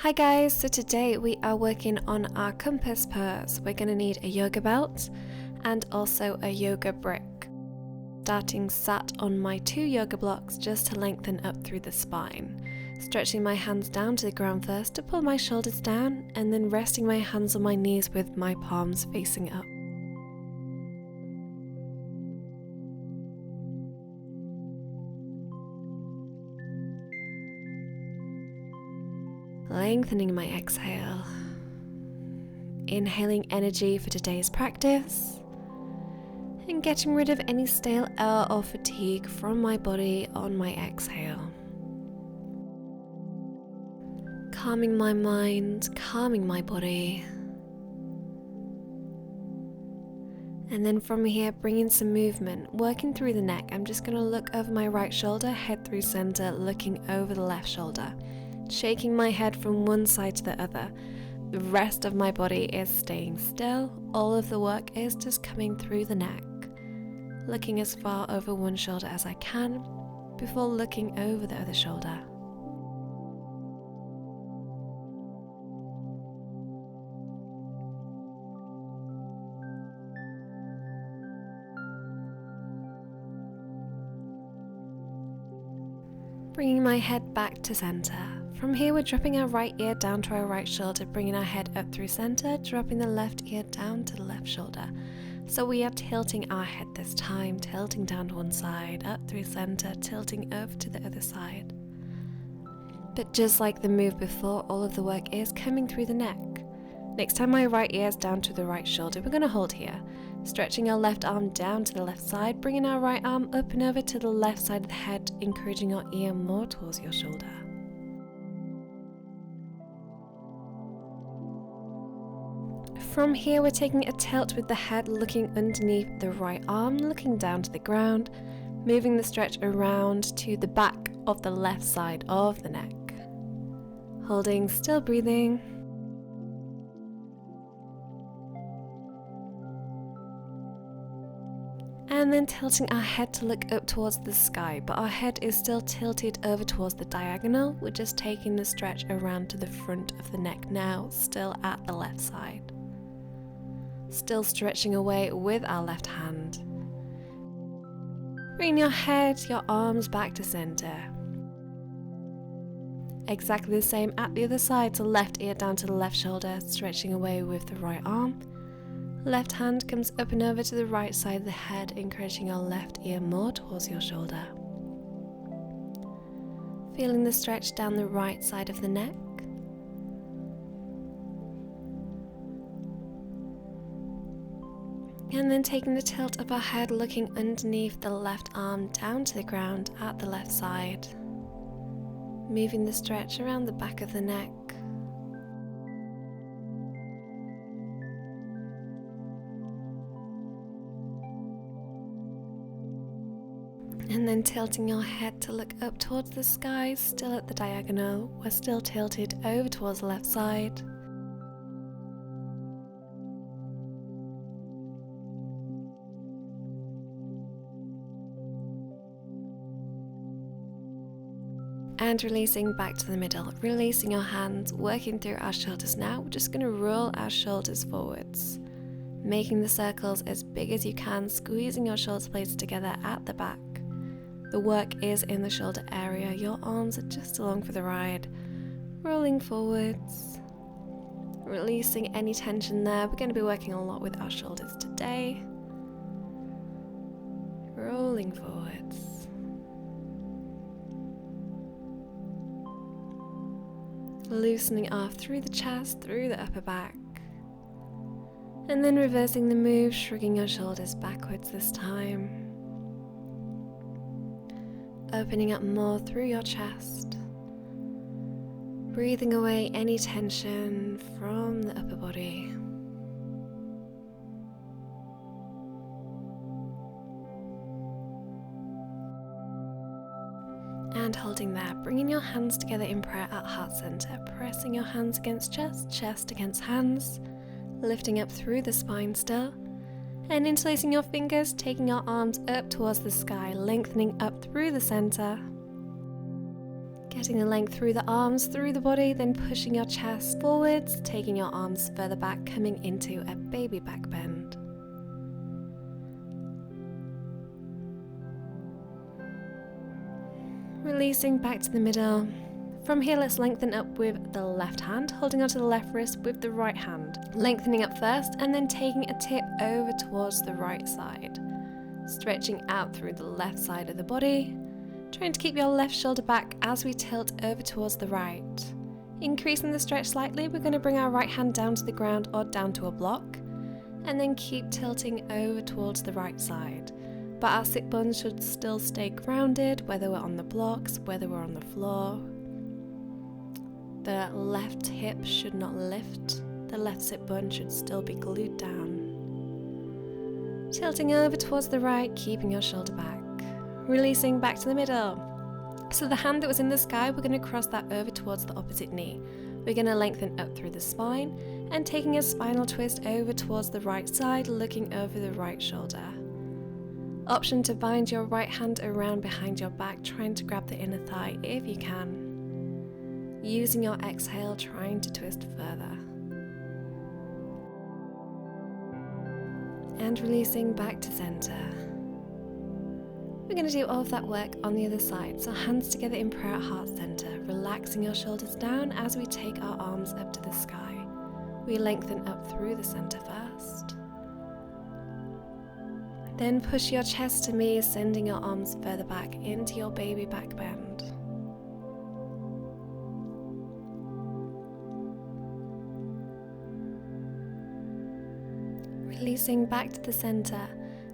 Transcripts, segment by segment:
Hi guys, so today we are working on our compass pose. We're going to need a yoga belt and also a yoga brick. Starting sat on my 2 yoga blocks just to lengthen up through the spine. Stretching my hands down to the ground first to pull my shoulders down, and then resting my hands on my knees with my palms facing up. Lengthening my exhale. Inhaling energy for today's practice. And getting rid of any stale air or fatigue from my body on my exhale. Calming my mind, calming my body. And then from here, bringing some movement, working through the neck. I'm just going to look over my right shoulder, head through center, looking over the left shoulder. Shaking my head from one side to the other. The rest of my body is staying still. All of the work is just coming through the neck. Looking as far over one shoulder as I can before looking over the other shoulder. Bringing my head back to center. From here, we're dropping our right ear down to our right shoulder, bringing our head up through center, dropping the left ear down to the left shoulder. So we are tilting our head this time, tilting down to one side, up through center, tilting over to the other side. But just like the move before, all of the work is coming through the neck. Next time my right ear is down to the right shoulder, we're going to hold here. Stretching our left arm down to the left side, bringing our right arm up and over to the left side of the head, encouraging our ear more towards your shoulder. From here, we're taking a tilt with the head looking underneath the right arm, looking down to the ground, moving the stretch around to the back of the left side of the neck. Holding, still breathing. And then tilting our head to look up towards the sky, but our head is still tilted over towards the diagonal. We're just taking the stretch around to the front of the neck now, still at the left side. Still stretching away with our left hand. Bring your head, your arms back to center. Exactly the same at the other side, so left ear down to the left shoulder, stretching away with the right arm. Left hand comes up and over to the right side of the head, encouraging your left ear more towards your shoulder. Feeling the stretch down the right side of the neck. And then taking the tilt of our head, looking underneath the left arm down to the ground at the left side. Moving the stretch around the back of the neck. And then tilting your head to look up towards the sky, still at the diagonal. We're still tilted over towards the left side. And releasing back to the middle, releasing your hands, working through our shoulders now. We're just going to roll our shoulders forwards, making the circles as big as you can, squeezing your shoulder blades together at the back. The work is in the shoulder area, your arms are just along for the ride. Rolling forwards, releasing any tension there. We're going to be working a lot with our shoulders today. Rolling forwards. Loosening off through the chest, through the upper back. And then reversing the move, shrugging your shoulders backwards this time. Opening up more through your chest. Breathing away any tension from the upper body. And holding there, bringing your hands together in prayer at heart center, pressing your hands against chest, chest against hands, lifting up through the spine still, and interlacing your fingers, taking your arms up towards the sky, lengthening up through the center, Getting the length through the arms, through the body, then pushing your chest forwards, taking your arms further back, coming into a baby back bend. Releasing back to the middle. From here, let's lengthen up with the left hand, holding onto the left wrist with the right hand. Lengthening up first and then taking a tip over towards the right side. Stretching out through the left side of the body. Trying to keep your left shoulder back as we tilt over towards the right. Increasing the stretch slightly, we're going to bring our right hand down to the ground or down to a block. And then keep tilting over towards the right side. But our sit bones should still stay grounded, whether we're on the blocks, whether we're on the floor. The left hip should not lift. The left sit bone should still be glued down. Tilting over towards the right, keeping your shoulder back. Releasing back to the middle. So the hand that was in the sky, we're going to cross that over towards the opposite knee. We're going to lengthen up through the spine and taking a spinal twist over towards the right side, looking over the right shoulder. Option to bind your right hand around behind your back, trying to grab the inner thigh if you can. Using your exhale, trying to twist further. And releasing back to center. We're going to do all of that work on the other side, so hands together in prayer at heart center, relaxing your shoulders down as we take our arms up to the sky. We lengthen up through the center first. Then push your chest to me, sending your arms further back into your baby back bend. Releasing back to the center,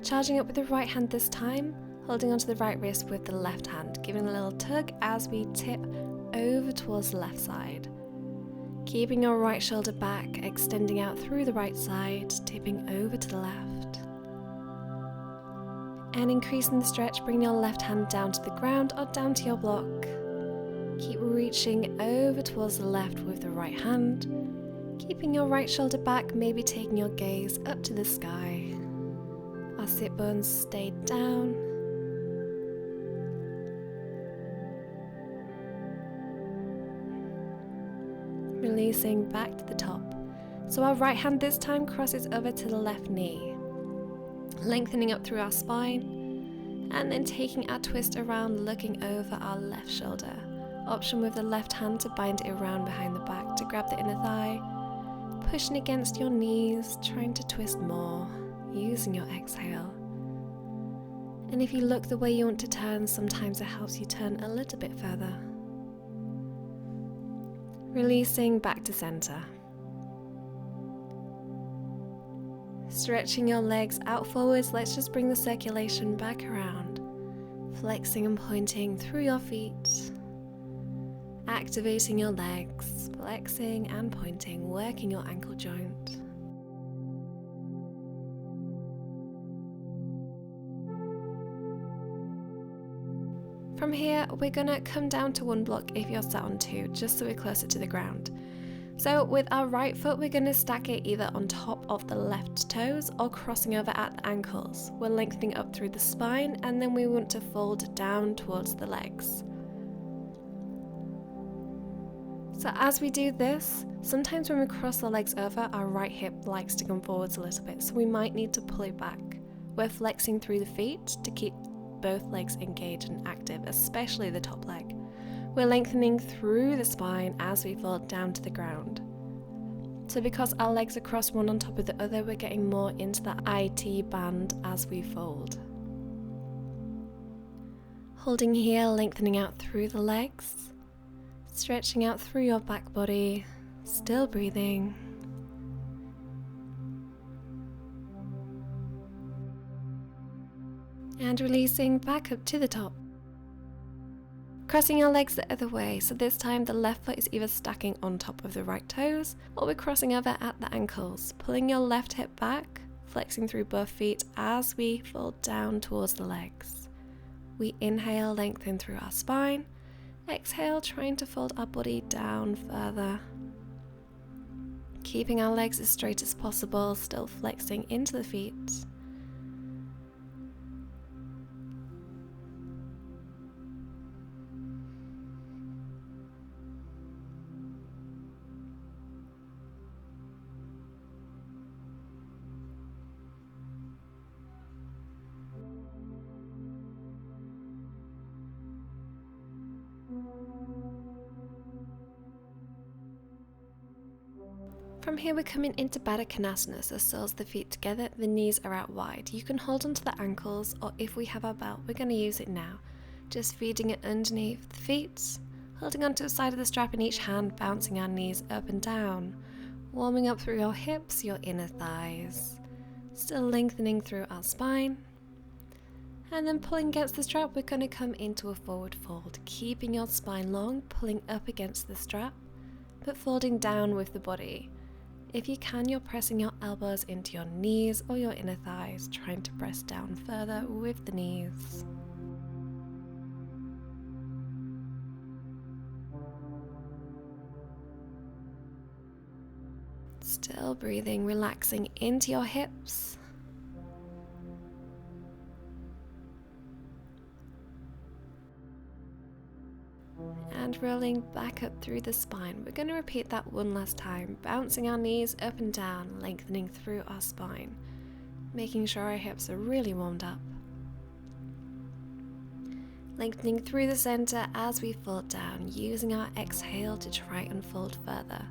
charging up with the right hand this time, holding onto the right wrist with the left hand, giving a little tug as we tip over towards the left side. Keeping your right shoulder back, extending out through the right side, tipping over to the left. And increasing the stretch, bring your left hand down to the ground or down to your block. Keep reaching over towards the left with the right hand. Keeping your right shoulder back, maybe taking your gaze up to the sky. Our sit bones stay down. Releasing back to the top. So our right hand this time crosses over to the left knee. Lengthening up through our spine. And then taking our twist around, looking over our left shoulder. Option with the left hand to bind it around behind the back to grab the inner thigh. Pushing against your knees, trying to twist more, using your exhale. And if you look the way you want to turn, sometimes it helps you turn a little bit further. Releasing back to center. Stretching your legs out forwards, let's just bring the circulation back around. Flexing and pointing through your feet. Activating your legs, flexing and pointing, working your ankle joint. From here, we're gonna come down to one block if you're sat on two, just so we're closer to the ground. So with our right foot, we're gonna stack it either on top of the left toes or crossing over at the ankles. We're lengthening up through the spine and then we want to fold down towards the legs. So as we do this, sometimes when we cross the legs over, our right hip likes to come forwards a little bit, so we might need to pull it back. We're flexing through the feet to keep both legs engaged and active, especially the top leg. We're lengthening through the spine as we fold down to the ground. So because our legs are crossed one on top of the other, we're getting more into the IT band as we fold. Holding here, lengthening out through the legs. Stretching out through your back body, still breathing. And releasing back up to the top. Crossing your legs the other way, so this time the left foot is either stacking on top of the right toes, or we're crossing over at the ankles, pulling your left hip back, flexing through both feet as we fold down towards the legs. We inhale, lengthen through our spine. Exhale, trying to fold our body down further. Keeping our legs as straight as possible, still flexing into the feet. From here we're coming into Baddha Konasana, so soles of the feet together, the knees are out wide. You can hold onto the ankles, or if we have our belt, we're going to use it now. Just feeding it underneath the feet, holding onto the side of the strap in each hand, bouncing our knees up and down, warming up through your hips, your inner thighs, still lengthening through our spine. And then pulling against the strap, we're going to come into a forward fold, keeping your spine long, pulling up against the strap, but folding down with the body. If you can, you're pressing your elbows into your knees or your inner thighs, trying to press down further with the knees. Still breathing, relaxing into your hips. And rolling back up through the spine. We're going to repeat that one last time, bouncing our knees up and down, lengthening through our spine, making sure our hips are really warmed up. Lengthening through the center as we fold down, using our exhale to try and fold further.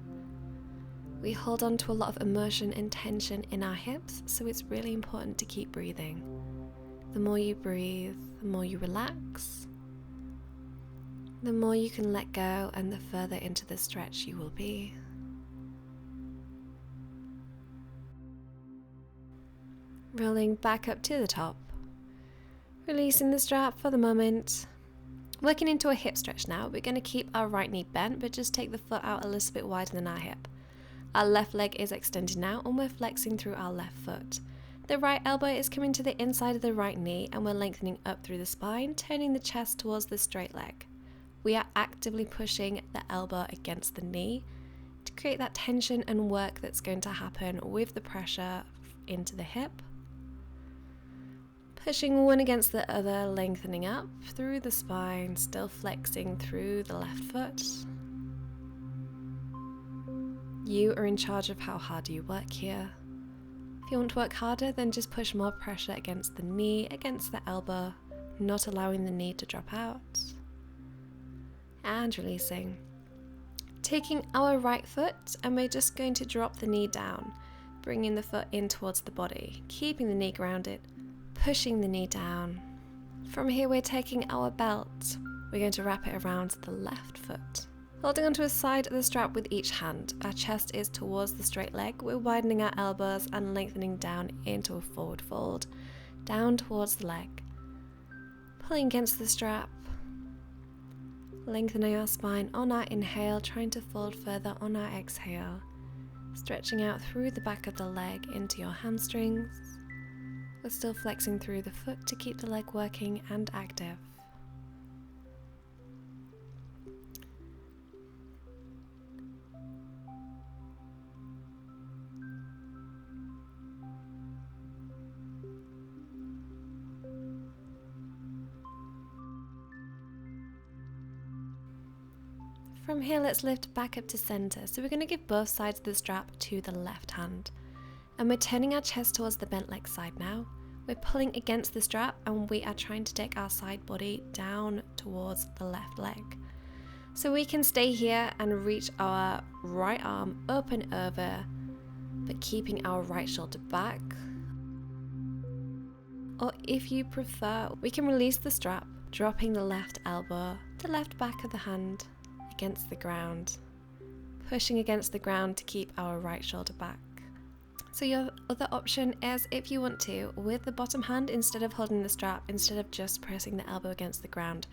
We hold on to a lot of emotion and tension in our hips, so it's really important to keep breathing. The more you breathe, the more you relax, the more you can let go, and the further into the stretch you will be. Rolling back up to the top, releasing the strap for the moment. Working into a hip stretch now. We're going to keep our right knee bent, but just take the foot out a little bit wider than our hip. Our left leg is extended now, and we're flexing through our left foot. The right elbow is coming to the inside of the right knee, and we're lengthening up through the spine, turning the chest towards the straight leg. We are actively pushing the elbow against the knee to create that tension and work that's going to happen with the pressure into the hip. Pushing one against the other, lengthening up through the spine, still flexing through the left foot. You are in charge of how hard you work here. If you want to work harder, then just push more pressure against the knee, against the elbow, not allowing the knee to drop out. And releasing. Taking our right foot, and we're just going to drop the knee down, bringing the foot in towards the body, keeping the knee grounded, pushing the knee down. From here we're taking our belt. We're going to wrap it around the left foot. Holding onto a side of the strap with each hand, our chest is towards the straight leg. We're widening our elbows and lengthening down into a forward fold, down towards the leg. Pulling against the strap, lengthening our spine on our inhale, trying to fold further on our exhale, stretching out through the back of the leg into your hamstrings. We're still flexing through the foot to keep the leg working and active. From here, let's lift back up to center. So we're going to give both sides of the strap to the left hand. And we're turning our chest towards the bent leg side now. We're pulling against the strap, and we are trying to take our side body down towards the left leg. So we can stay here and reach our right arm up and over, but keeping our right shoulder back. Or if you prefer, we can release the strap, dropping the left elbow, the left back of the hand against the ground, pushing against the ground to keep our right shoulder back. So your other option is, if you want to, with the bottom hand, instead of holding the strap, instead of just pressing the elbow against the ground,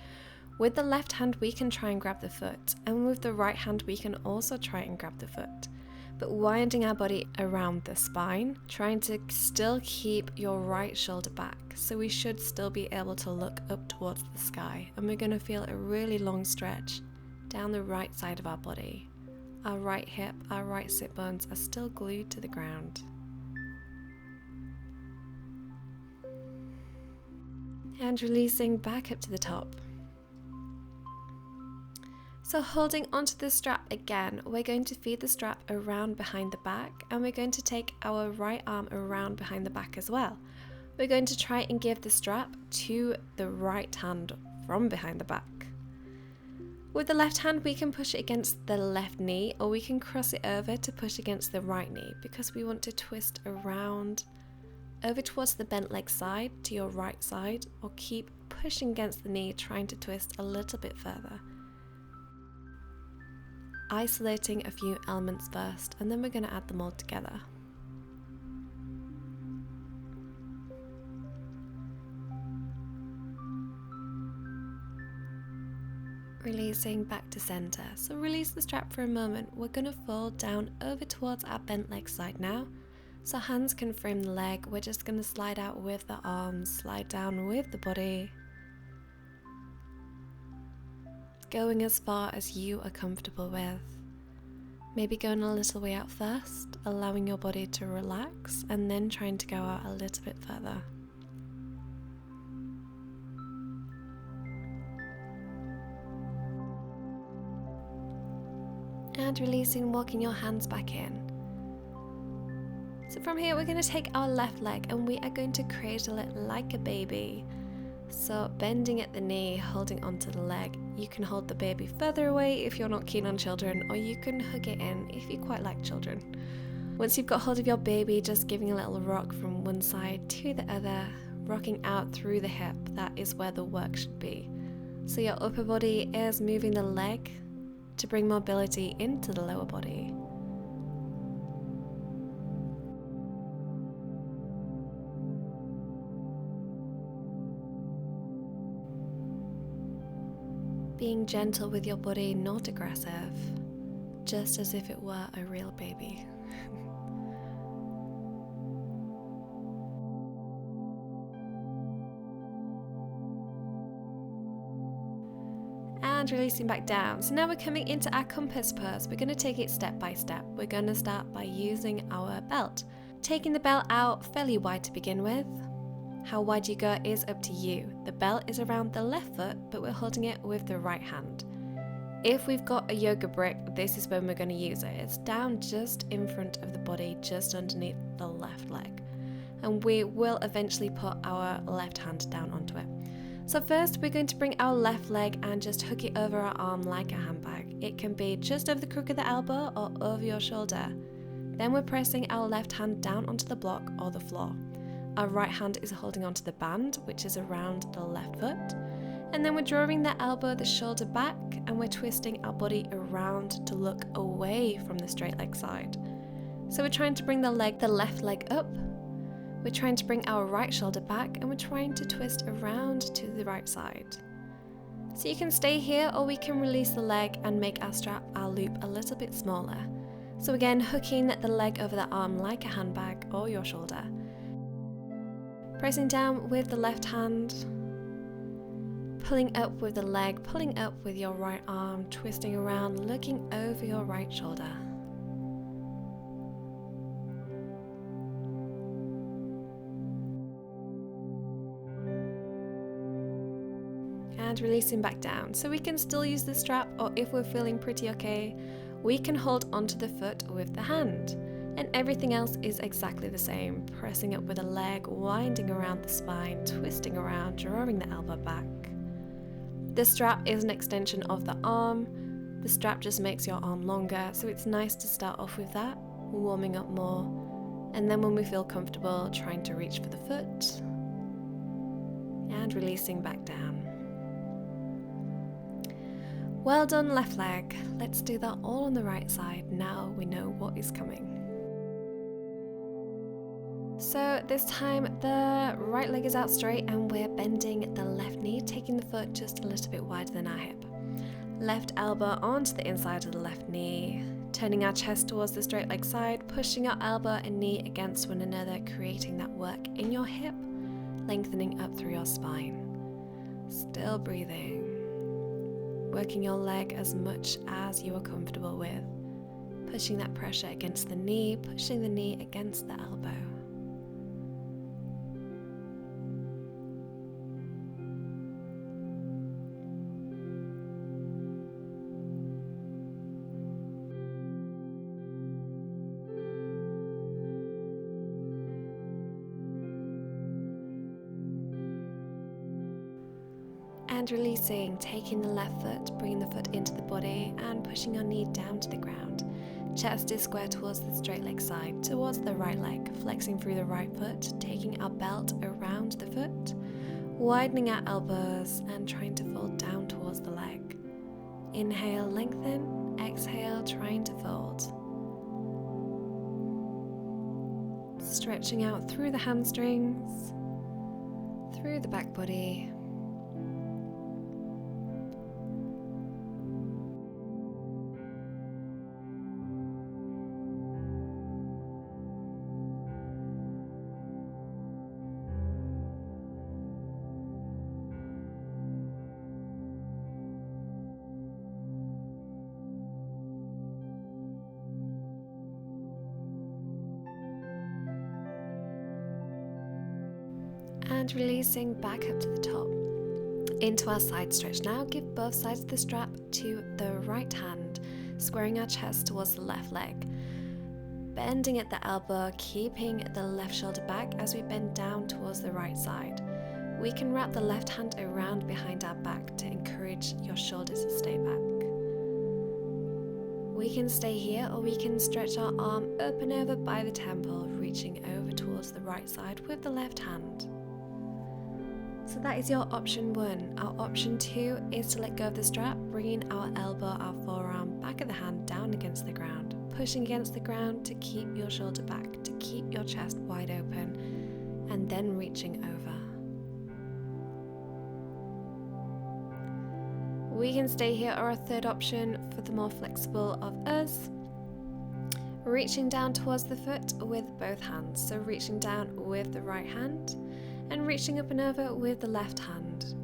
with the left hand we can try and grab the foot, and with the right hand we can also try and grab the foot, but winding our body around the spine, trying to still keep your right shoulder back. So we should still be able to look up towards the sky, and we're going to feel a really long stretch down the right side of our body. Our right hip, our right sit bones are still glued to the ground. And releasing back up to the top. So holding onto the strap again, we're going to feed the strap around behind the back, and we're going to take our right arm around behind the back as well. We're going to try and give the strap to the right hand from behind the back. With the left hand, we can push it against the left knee, or we can cross it over to push against the right knee, because we want to twist around over towards the bent leg side to your right side, or keep pushing against the knee, trying to twist a little bit further. Isolating a few elements first, and then we're going to add them all together. Releasing back to center. So release the strap for a moment. We're going to fold down over towards our bent leg side now. So hands can frame the leg. We're just going to slide out with the arms, slide down with the body. Going as far as you are comfortable with. Maybe going a little way out first, allowing your body to relax, and then trying to go out a little bit further. And releasing, walking your hands back in. So from here we're going to take our left leg and we are going to cradle it like a baby. So bending at the knee, holding onto the leg. You can hold the baby further away if you're not keen on children, or you can hug it in if you quite like children. Once you've got hold of your baby, just giving a little rock from one side to the other, rocking out through the hip. That is where the work should be. So your upper body is moving the leg to bring mobility into the lower body. Being gentle with your body, not aggressive, just as if it were a real baby. And releasing back down. So now we're coming into our compass pose. We're going to take it step by step. We're going to start by using our belt. Taking the belt out fairly wide to begin with. How wide you go is up to you. The belt is around the left foot, but we're holding it with the right hand. If we've got a yoga brick, this is when we're going to use it. It's down just in front of the body, just underneath the left leg. And we will eventually put our left hand down onto it. So first we're going to bring our left leg and just hook it over our arm like a handbag. It can be just over the crook of the elbow or over your shoulder. Then we're pressing our left hand down onto the block or the floor. Our right hand is holding onto the band, which is around the left foot. And then we're drawing the elbow, the shoulder back, and we're twisting our body around to look away from the straight leg side. So we're trying to bring the left leg up. We're trying to bring our right shoulder back, and we're trying to twist around to the right side. So you can stay here, or we can release the leg and make our strap, our loop, a little bit smaller. So again, hooking the leg over the arm like a handbag or your shoulder. Pressing down with the left hand, pulling up with the leg, pulling up with your right arm, twisting around, looking over your right shoulder. And releasing back down. So we can still use the strap, or if we're feeling pretty okay, we can hold onto the foot with the hand. And everything else is exactly the same. Pressing up with a leg, winding around the spine, twisting around, drawing the elbow back. The strap is an extension of the arm. The strap just makes your arm longer, so it's nice to start off with that, warming up more. And then when we feel comfortable, trying to reach for the foot. And releasing back down. Well done, left leg. Let's do that all on the right side. Now we know what is coming. So this time the right leg is out straight and we're bending the left knee, taking the foot just a little bit wider than our hip. Left elbow onto the inside of the left knee, turning our chest towards the straight leg side, pushing our elbow and knee against one another, creating that work in your hip, lengthening up through your spine. Still breathing. Working your leg as much as you are comfortable with. Pushing that pressure against the knee, pushing the knee against the elbow. And releasing, taking the left foot, bringing the foot into the body and pushing your knee down to the ground. Chest is square towards the straight leg side, towards the right leg, flexing through the right foot, taking our belt around the foot, widening our elbows and trying to fold down towards the leg. Inhale, lengthen, exhale, trying to fold. Stretching out through the hamstrings, through the back body. And releasing back up to the top into our side stretch. Now give both sides of the strap to the right hand, squaring our chest towards the left leg, bending at the elbow, keeping the left shoulder back as we bend down towards the right side. We can wrap the left hand around behind our back to encourage your shoulders to stay back. We can stay here, or we can stretch our arm up and over by the temple, reaching over towards the right side with the left hand. So that is your option 1. Our option 2 is to let go of the strap, bringing our elbow, our forearm, back of the hand down against the ground, pushing against the ground to keep your shoulder back, to keep your chest wide open, and then reaching over. We can stay here, or a third option for the more flexible of us, reaching down towards the foot with both hands. So reaching down with the right hand and reaching up and over with the left hand.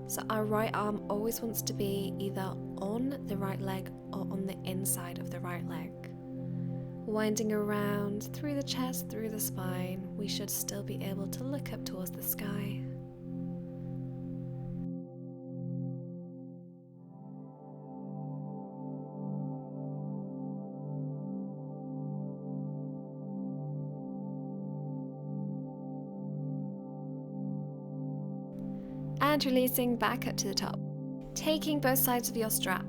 So our right arm always wants to be either on the right leg or on the inside of the right leg. Winding around through the chest, through the spine, we should still be able to look up towards the sky. And releasing back up to the top. Taking both sides of your strap,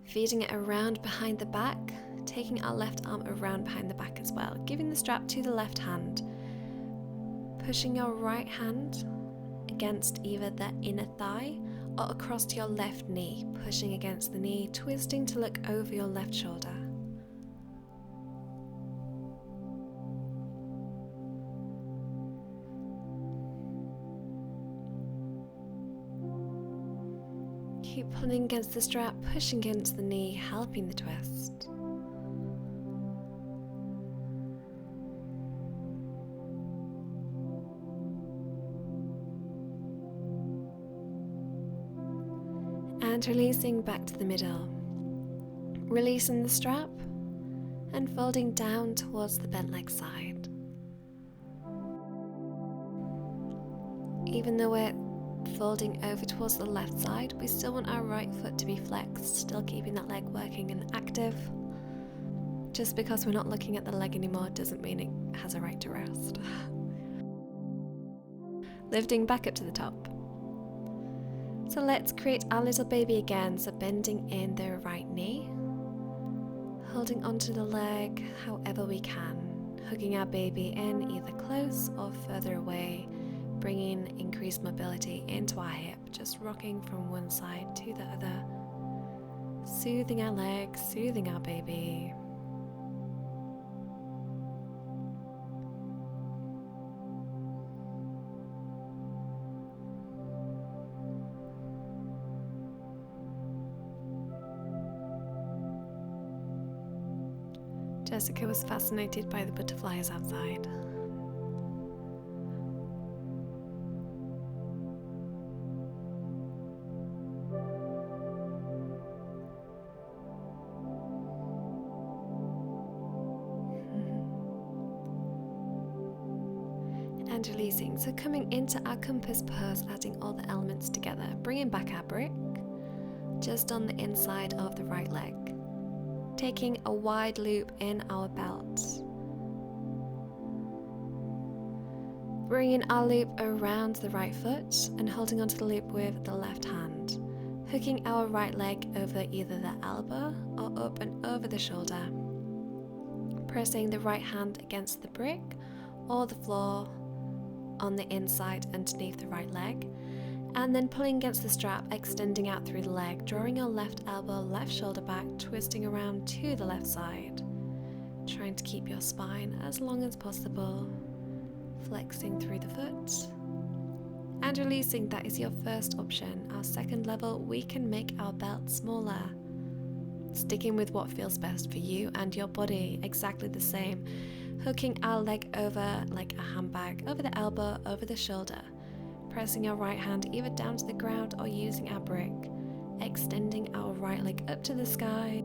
feeding it around behind the back, taking our left arm around behind the back as well, giving the strap to the left hand, pushing your right hand against either the inner thigh or across to your left knee, pushing against the knee, twisting to look over your left shoulder. Keep pulling against the strap, pushing against the knee, helping the twist. And releasing back to the middle. Releasing the strap and folding down towards the bent leg side. Even though we're folding over towards the left side, we still want our right foot to be flexed, still keeping that leg working and active. Just because we're not looking at the leg anymore doesn't mean it has a right to rest. Lifting back up to the top. So let's create our little baby again, so bending in the right knee, holding onto the leg however we can, hugging our baby in either close or further away, bringing increased mobility into our hip, just rocking from one side to the other, soothing our legs, soothing our baby. Jessica was fascinated by the butterflies outside. And releasing, so coming into our compass pose, adding all the elements together, bringing back our brick just on the inside of the right leg, taking a wide loop in our belt, Bringing our loop around the right foot and holding onto the loop with the left hand. Hooking our right leg over either the elbow or up and over the shoulder. Pressing the right hand against the brick or the floor on the inside underneath the right leg. And then pulling against the strap, extending out through the leg, drawing your left elbow, left shoulder back, twisting around to the left side. Trying to keep your spine as long as possible. Flexing through the foot. And releasing, that is your first option. Our second level, we can make our belt smaller. Sticking with what feels best for you and your body, exactly the same. Hooking our leg over like a handbag, over the elbow, over the shoulder. Pressing our right hand either down to the ground or using our brick. Extending our right leg up to the sky.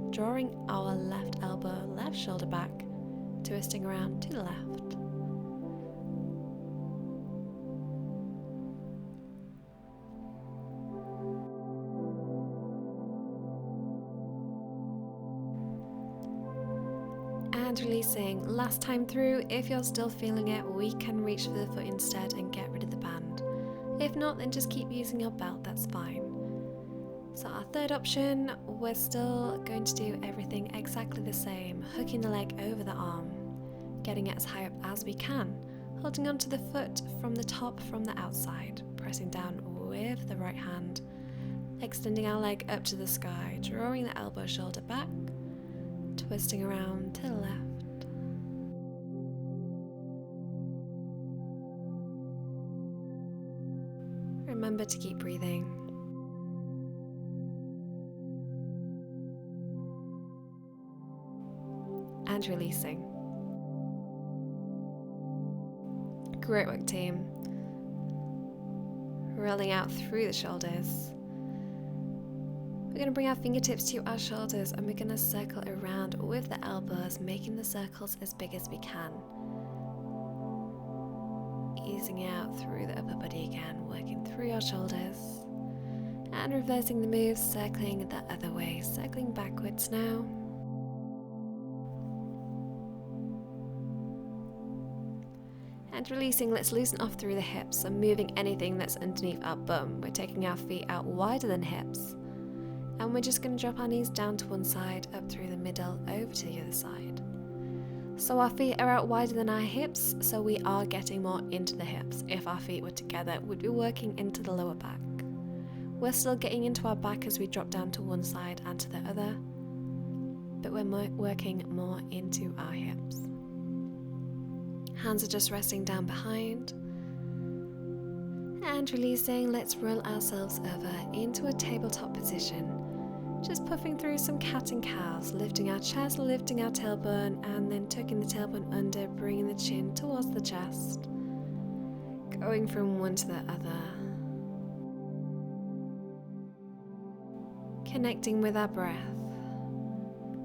Drawing our left elbow, left shoulder back. Twisting around to the left. And releasing. Last time through, if you're still feeling it, we can reach for the foot instead and get rid of the band. If not, then just keep using your belt, that's fine. So our third option, we're still going to do everything exactly the same. Hooking the leg over the arm, getting it as high up as we can, holding onto the foot from the top from the outside, pressing down with the right hand, extending our leg up to the sky, drawing the elbow shoulder back, twisting around to the left. Remember to keep breathing. And releasing. Great work, team. Rolling out through the shoulders. We're going to bring our fingertips to our shoulders and we're going to circle around with the elbows, making the circles as big as we can. Easing out through the upper body again, working through your shoulders. And reversing the move, circling the other way, circling backwards now. And releasing, let's loosen off through the hips, so moving anything that's underneath our bum. We're taking our feet out wider than hips. And we're just going to drop our knees down to one side, up through the middle, over to the other side. So our feet are out wider than our hips, so we are getting more into the hips. If our feet were together, we'd be working into the lower back. We're still getting into our back as we drop down to one side and to the other, but we're working more into our hips. Hands are just resting down behind. And releasing, let's roll ourselves over into a tabletop position. Just puffing through some cat and cows, lifting our chest, lifting our tailbone, and then tucking the tailbone under, bringing the chin towards the chest. Going from one to the other. Connecting with our breath.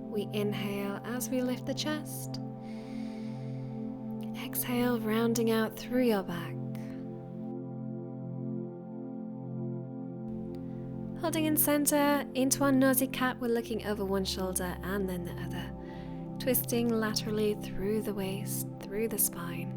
We inhale as we lift the chest. Exhale, rounding out through your back. Holding in center, into our nosy cat, we're looking over one shoulder and then the other. Twisting laterally through the waist, through the spine.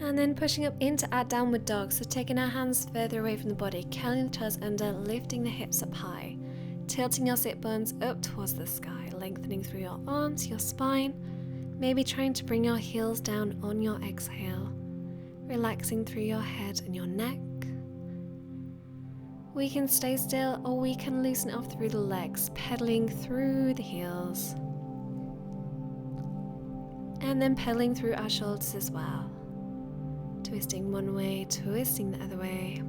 And then pushing up into our downward dog, so taking our hands further away from the body, curling the toes under, lifting the hips up high, tilting your sit bones up towards the sky, lengthening through your arms, your spine, maybe trying to bring your heels down on your exhale, relaxing through your head and your neck. We can stay still or we can loosen off through the legs, pedaling through the heels, and then pedaling through our shoulders as well. Twisting one way, twisting the other way.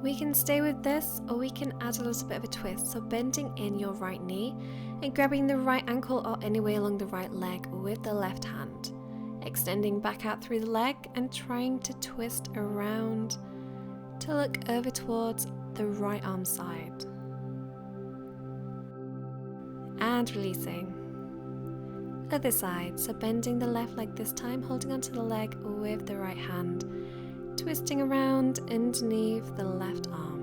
We can stay with this, or we can add a little bit of a twist, so bending in your right knee and grabbing the right ankle or any way along the right leg with the left hand. Extending back out through the leg and trying to twist around to look over towards the right arm side. And releasing. Other side, so bending the left leg this time, holding onto the leg with the right hand, twisting around underneath the left arm.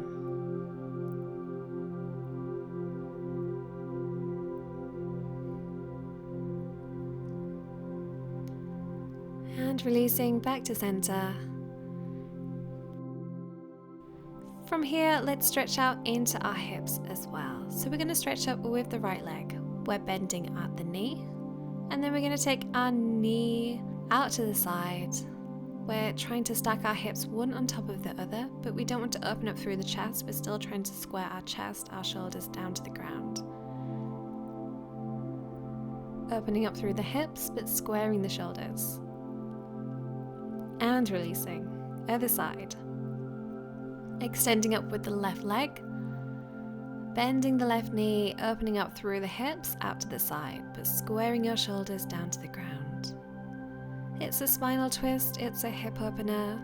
And releasing back to center. From here, let's stretch out into our hips as well. So we're going to stretch up with the right leg. We're bending at the knee, and then we're going to take our knee out to the side. We're trying to stack our hips one on top of the other, but we don't want to open up through the chest. We're still trying to square our chest, our shoulders down to the ground. Opening up through the hips, but squaring the shoulders. And releasing. Other side. Extending up with the left leg. Bending the left knee, opening up through the hips, out to the side, but squaring your shoulders down to the ground. It's a spinal twist, it's a hip opener.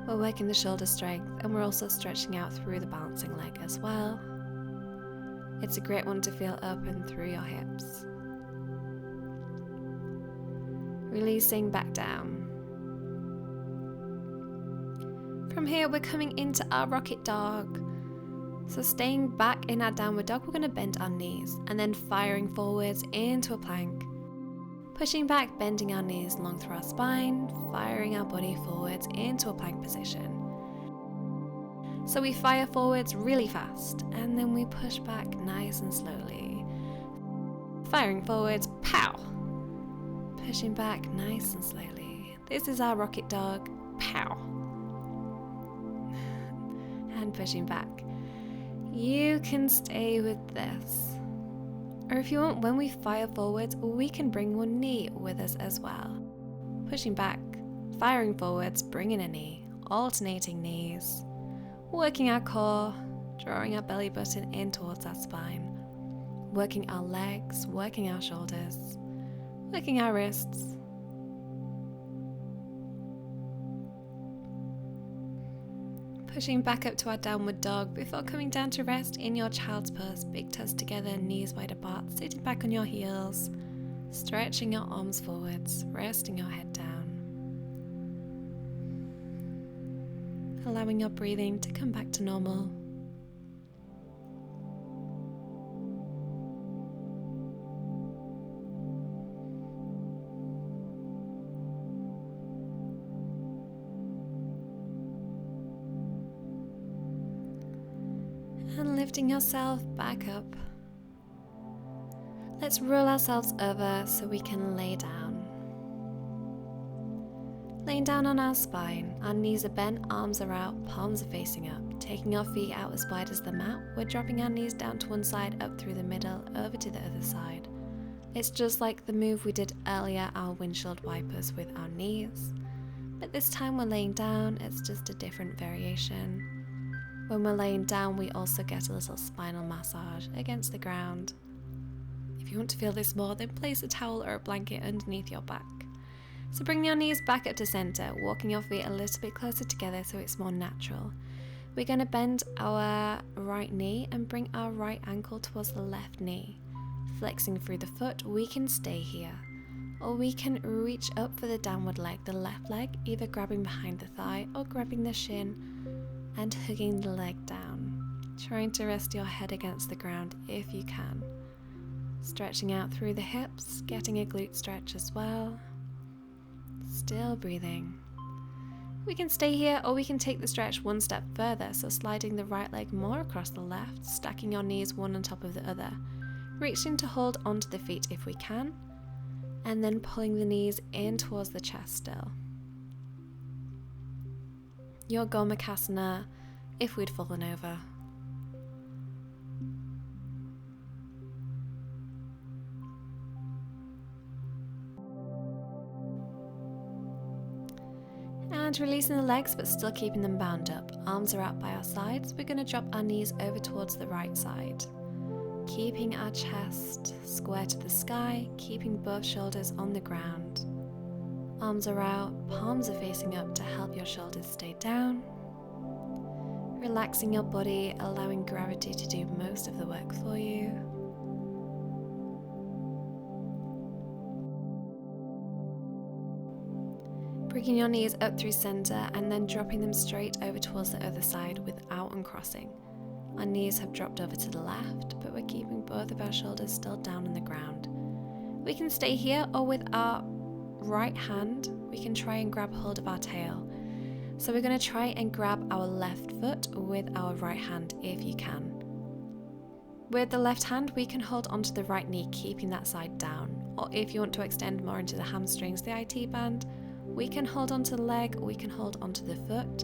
We're working the shoulder strength, and we're also stretching out through the balancing leg as well. It's a great one to feel open through your hips. Releasing back down. From here, we're coming into our rocket dog. So staying back in our downward dog, we're going to bend our knees and then firing forwards into a plank. Pushing back, bending our knees long through our spine, firing our body forwards into a plank position. So we fire forwards really fast, and then we push back nice and slowly. Firing forwards, pow! Pushing back nice and slowly. This is our rocket dog, pow! And pushing back. You can stay with this. Or if you want, when we fire forwards, we can bring one knee with us as well. Pushing back, firing forwards, bringing a knee, alternating knees, working our core, drawing our belly button in towards our spine, working our legs, working our shoulders, working our wrists. Pushing back up to our downward dog before coming down to rest in your child's pose, big toes together, knees wide apart, sitting back on your heels, stretching your arms forwards, resting your head down. Allowing your breathing to come back to normal. And lifting yourself back up. Let's roll ourselves over so we can lay down. Laying down on our spine, our knees are bent, arms are out, palms are facing up. Taking our feet out as wide as the mat, we're dropping our knees down to one side, up through the middle, over to the other side. It's just like the move we did earlier, our windshield wipers with our knees. But this time we're laying down, it's just a different variation. When we're laying down, we also get a little spinal massage against the ground. If you want to feel this more, then place a towel or a blanket underneath your back. So bring your knees back up to center, walking your feet a little bit closer together so it's more natural. We're going to bend our right knee and bring our right ankle towards the left knee. Flexing through the foot, we can stay here. Or we can reach up for the downward leg, the left leg, either grabbing behind the thigh or grabbing the shin and hugging the leg down, trying to rest your head against the ground if you can. Stretching out through the hips, getting a glute stretch as well. Still breathing. We can stay here, or we can take the stretch one step further, so sliding the right leg more across the left, stacking your knees one on top of the other, reaching to hold onto the feet if we can, and then pulling the knees in towards the chest still. Your Gomakasana if we'd fallen over. And releasing the legs but still keeping them bound up. Arms are out by our sides. We're going to drop our knees over towards the right side. Keeping our chest square to the sky, keeping both shoulders on the ground. Arms are out, palms are facing up to help your shoulders stay down. Relaxing your body, allowing gravity to do most of the work for you. Bringing your knees up through center and then dropping them straight over towards the other side without uncrossing. Our knees have dropped over to the left, but we're keeping both of our shoulders still down on the ground. We can stay here, or with our right hand, we can try and grab hold of our tail. So we're going to try and grab our left foot with our right hand if you can. With the left hand, we can hold onto the right knee, keeping that side down. Or if you want to extend more into the hamstrings, the IT band, we can hold onto the leg, we can hold onto the foot,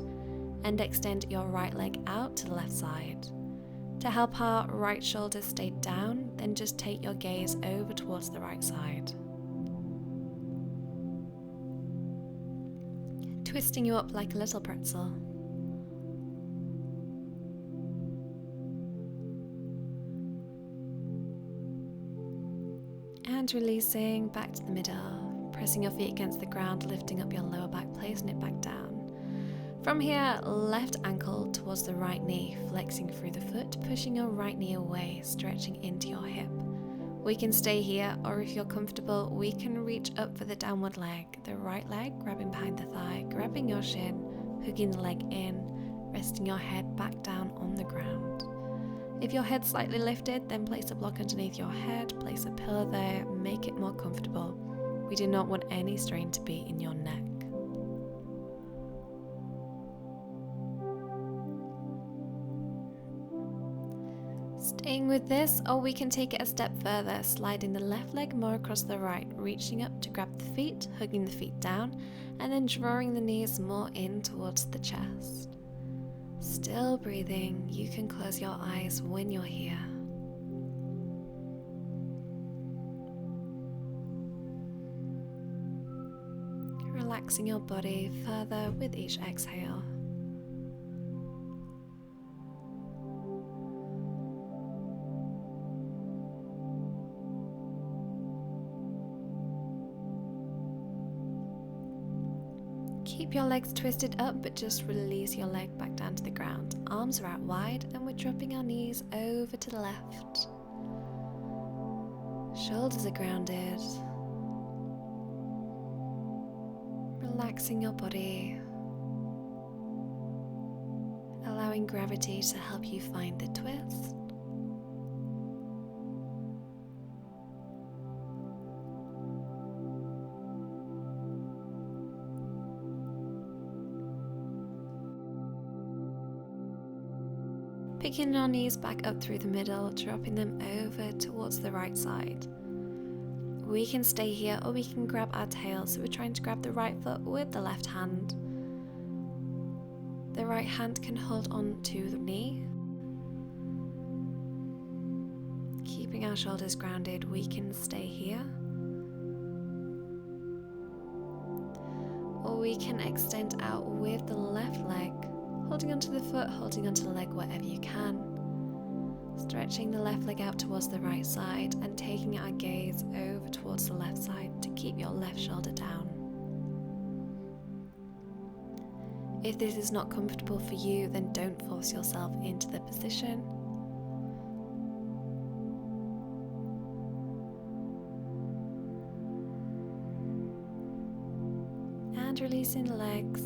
and extend your right leg out to the left side. To help our right shoulder stay down, then just take your gaze over towards the right side. Twisting you up like a little pretzel. And releasing back to the middle, pressing your feet against the ground, lifting up your lower back, placing it back down. From here, left ankle towards the right knee, flexing through the foot, pushing your right knee away, stretching into your hip. We can stay here, or if you're comfortable, we can reach up for the downward leg. The right leg grabbing behind the thigh, grabbing your shin, hooking the leg in, resting your head back down on the ground. If your head's slightly lifted, then place a block underneath your head, place a pillow there, make it more comfortable. We do not want any strain to be in your neck. Staying with this, or we can take it a step further, sliding the left leg more across the right, reaching up to grab the feet, hugging the feet down, and then drawing the knees more in towards the chest. Still breathing, you can close your eyes when you're here. Relaxing your body further with each exhale. Keep your legs twisted up, but just release your leg back down to the ground. Arms are out wide, and we're dropping our knees over to the left. Shoulders are grounded. Relaxing your body. Allowing gravity to help you find the twist. Picking our knees back up through the middle, dropping them over towards the right side. We can stay here, or we can grab our tail, so we're trying to grab the right foot with the left hand. The right hand can hold on to the knee. Keeping our shoulders grounded, we can stay here. Or we can extend out with the left leg, holding onto the foot, holding onto the leg wherever you can. Stretching the left leg out towards the right side and taking our gaze over towards the left side to keep your left shoulder down. If this is not comfortable for you, then don't force yourself into the position. And releasing the legs.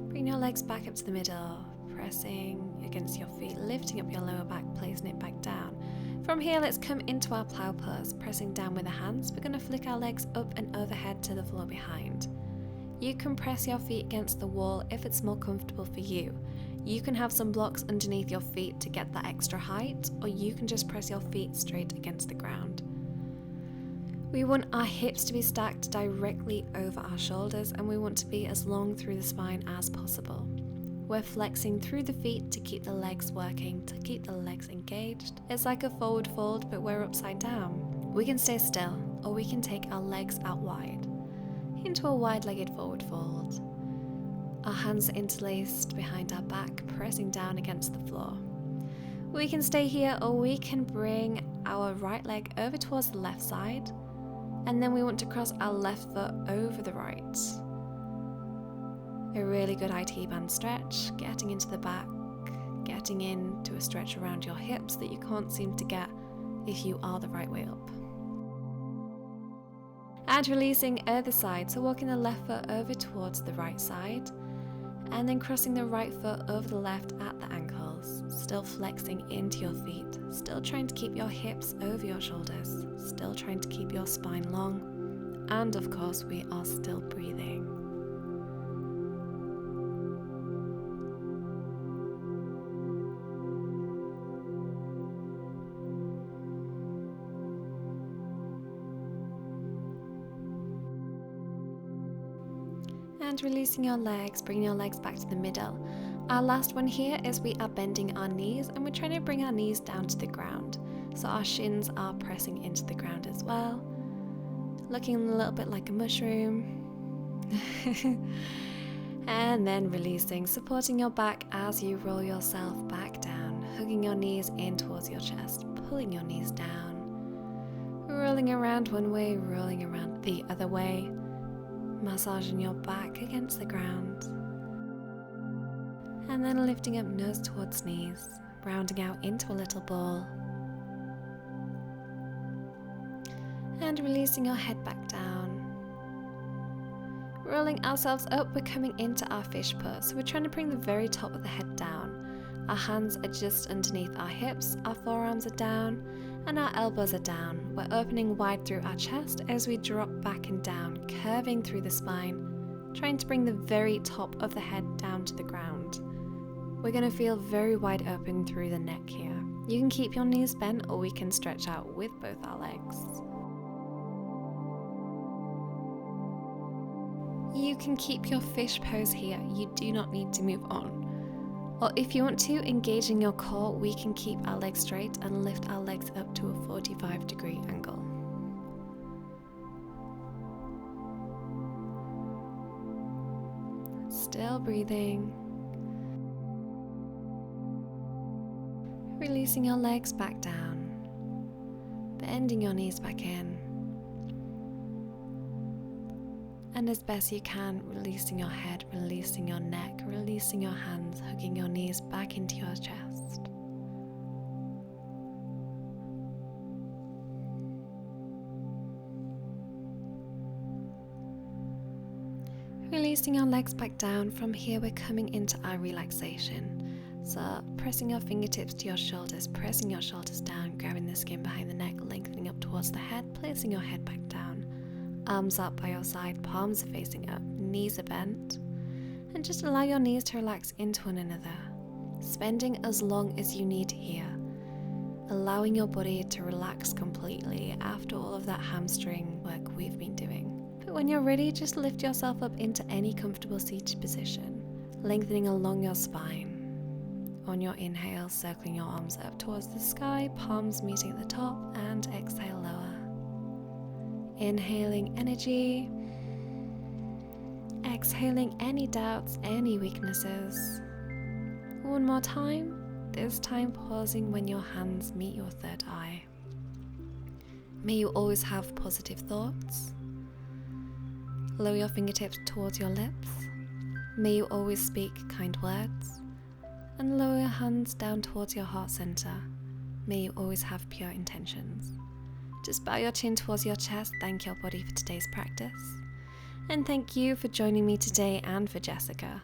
Bring your legs back up to the middle, pressing against your feet, lifting up your lower back, placing it back down. From here, let's come into our plow pose, pressing down with the hands. We're going to flick our legs up and overhead to the floor behind. You can press your feet against the wall if it's more comfortable for you. You can have some blocks underneath your feet to get that extra height, or you can just press your feet straight against the ground. We want our hips to be stacked directly over our shoulders, and we want to be as long through the spine as possible. We're flexing through the feet to keep the legs working, to keep the legs engaged. It's like a forward fold, but we're upside down. We can stay still, or we can take our legs out wide, into a wide-legged forward fold. Our hands are interlaced behind our back, pressing down against the floor. We can stay here, or we can bring our right leg over towards the left side, and then we want to cross our left foot over the right. A really good IT band stretch, getting into the back, getting into a stretch around your hips that you can't seem to get if you are the right way up. And releasing other side, so walking the left foot over towards the right side, and then crossing the right foot over the left at the ankles, still flexing into your feet, still trying to keep your hips over your shoulders, still trying to keep your spine long, and of course we are still breathing. And releasing your legs, bringing your legs back to the middle. Our last one here is we are bending our knees and we're trying to bring our knees down to the ground. So our shins are pressing into the ground as well. Looking a little bit like a mushroom. And then releasing, supporting your back as you roll yourself back down, hugging your knees in towards your chest, pulling your knees down, rolling around one way, rolling around the other way. Massaging your back against the ground, and then lifting up nose towards knees, rounding out into a little ball, and releasing your head back down. Rolling ourselves up, we're coming into our fish pose, so we're trying to bring the very top of the head down. Our hands are just underneath our hips, our forearms are down, and our elbows are down. We're opening wide through our chest as we drop back and down, curving through the spine, trying to bring the very top of the head down to the ground. We're going to feel very wide open through the neck here. You can keep your knees bent or we can stretch out with both our legs. You can keep your fish pose here, you do not need to move on. Or if you want to, engage in your core, we can keep our legs straight and lift our legs up to a 45-degree angle. Still breathing. Releasing your legs back down. Bending your knees back in. And as best you can, releasing your head, releasing your neck, releasing your hands, hugging your knees back into your chest. Releasing your legs back down. From here we're coming into our relaxation. So pressing your fingertips to your shoulders, pressing your shoulders down, grabbing the skin behind the neck, lengthening up towards the head, placing your head back down. Arms up by your side, palms are facing up, knees are bent, and just allow your knees to relax into one another, spending as long as you need here, allowing your body to relax completely after all of that hamstring work we've been doing. But when you're ready, just lift yourself up into any comfortable seated position, lengthening along your spine. On your inhale, circling your arms up towards the sky, palms meeting at the top, and exhale lower. Inhaling energy, exhaling any doubts, any weaknesses. One more time, this time pausing when your hands meet your third eye. May you always have positive thoughts. Lower your fingertips towards your lips. May you always speak kind words. And lower your hands down towards your heart center. May you always have pure intentions. Just bow your chin towards your chest, thank your body for today's practice. And thank you for joining me today and for Jessica.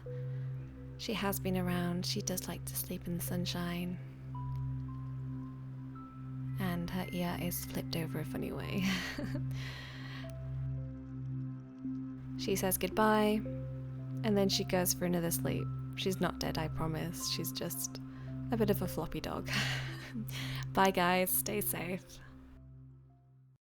She has been around, she does like to sleep in the sunshine. And her ear is flipped over a funny way. She says goodbye, and then she goes for another sleep. She's not dead, I promise. She's just a bit of a floppy dog. Bye guys, stay safe.